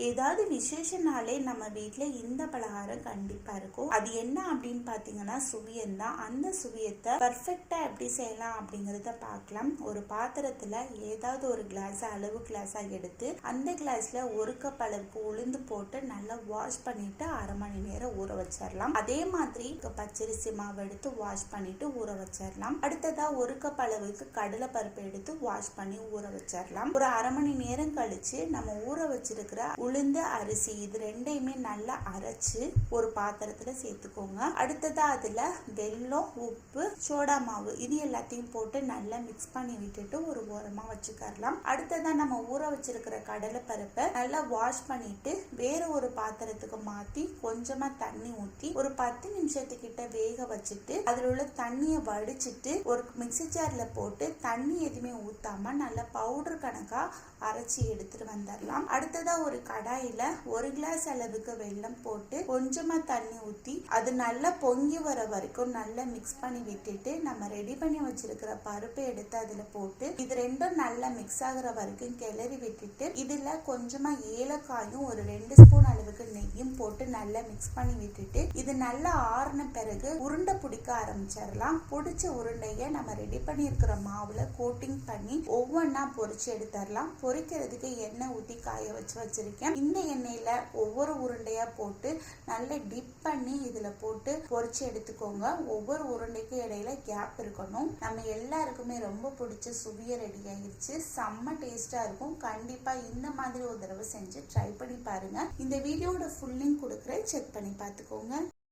ஏதாவது விசேஷனாலே நம்ம வீட்டில் இந்த பலகாரம் கண்டிப்பாக இருக்கும். அது என்ன அப்படின்னு பார்த்தீங்கன்னா சுவியம் தான். அந்த சுவியத்தை பர்ஃபெக்டாக எப்படி செய்யலாம் அப்படிங்கிறத பார்க்கலாம். ஒரு பாத்திரத்தில் ஏதாவது ஒரு கிளாஸ் அளவு கிளாஸாக எடுத்து அந்த கிளாஸில் ஒரு கப் அளவுக்கு உளுந்து போட்டு நல்லா வாஷ் பண்ணிட்டு அரை மணி நேரம் ஊற வச்சிடலாம். அதே மாதிரி பச்சரிசி மாவு எடுத்து வாஷ் பண்ணிட்டு ஊற வச்சிடலாம். அடுத்ததா ஒரு கப் அளவுக்கு கடலை பருப்பு எடுத்து வாஷ் பண்ணி ஊற வச்சிடலாம். ஒரு அரை மணி நேரம் கழிச்சு நம்ம ஊற வச்சிருக்கிற உளுந்து அரிசி இது ரெண்டையுமே நல்லா அரைச்சு ஒரு பாத்திரத்துல சேர்த்துக்கோங்க. அடுத்ததா அதுல வெல்லம், உப்பு, சோடா மாவு இது எல்லாத்தையும் போட்டு நல்லா மிக்ஸ் பண்ணி விட்டுட்டு ஒரு ஓரமா வச்சுக்கலாம். அடுத்ததா நம்ம ஊற வச்சிருக்கிற கடலை பருப்பை நல்லா வாஷ் பண்ணிட்டு வேற ஒரு பாத்திரத்துக்கு மாத்தி கொஞ்சமா தண்ணி ஊற்றி ஒரு 10 நிமிஷத்துக்கிட்ட வேக வச்சுட்டு அதுல உள்ள தண்ணியை வடிச்சிட்டு ஒரு மிக்ஸி ஜார்ல போட்டு தண்ணி எதுவுமே ஊத்தாம நல்லா பவுடர் கணக்கா அரைச்சி எடுத்துட்டு வந்துடலாம். அடுத்ததா ஒரு கடாயில 1 கிளாஸ் அளவுக்கு வெல்லம் போட்டு கொஞ்சமா தண்ணி ஊத்தி அது நல்லா பொங்கி வர வரைக்கும் நல்லா மிக்ஸ் பண்ணி விட்டுட்டு நம்ம ரெடி பண்ணி வச்சிருக்கிற பருப்பை எடுத்து அதுல போட்டு இது ரெண்டும் நல்லா மிக்ஸ் ஆகுற வரைக்கும் கிளறி விட்டுட்டு இதுல கொஞ்சமா ஏலக்காயும் ஒரு 2 ஸ்பூன் அளவுக்கு நெய்யும் போட்டு நல்லா மிக்ஸ் பண்ணி விட்டுட்டு இது நல்லா ஆறின பிறகு உருண்டை பிடிக்க ஆரம்பிச்சிடலாம். பிடிச்ச உருண்டைய நம்ம ரெடி பண்ணி இருக்கிற மாவுல கோட்டிங் பண்ணி ஒவ்வொன்னா பொரிச்சு எடுத்துடலாம். பொரிக்கிறதுக்கு எண்ணெய் ஊற்றி காய வச்சிருக்கேன். இந்த எண்ணெயில ஒவ்வொரு உருண்டையா போட்டு நல்லா டிப் பண்ணி இதுல போட்டு பொரிச்சு எடுத்துக்கோங்க. ஒவ்வொரு உருண்டைக்கும் இடையில கேப் இருக்கணும். நம்ம எல்லாருக்குமே ரொம்ப பிடிச்ச சுவிய ரெடி ஆயிடுச்சு. செம்ம டேஸ்டா இருக்கும். கண்டிப்பா இந்த மாதிரி ஒரு தடவை செஞ்சு ட்ரை பண்ணி பாருங்க. இந்த வீடியோட ஃபுல் லிங்க் கொடுக்குறேன், செக் பண்ணி பார்த்துக்கோங்க.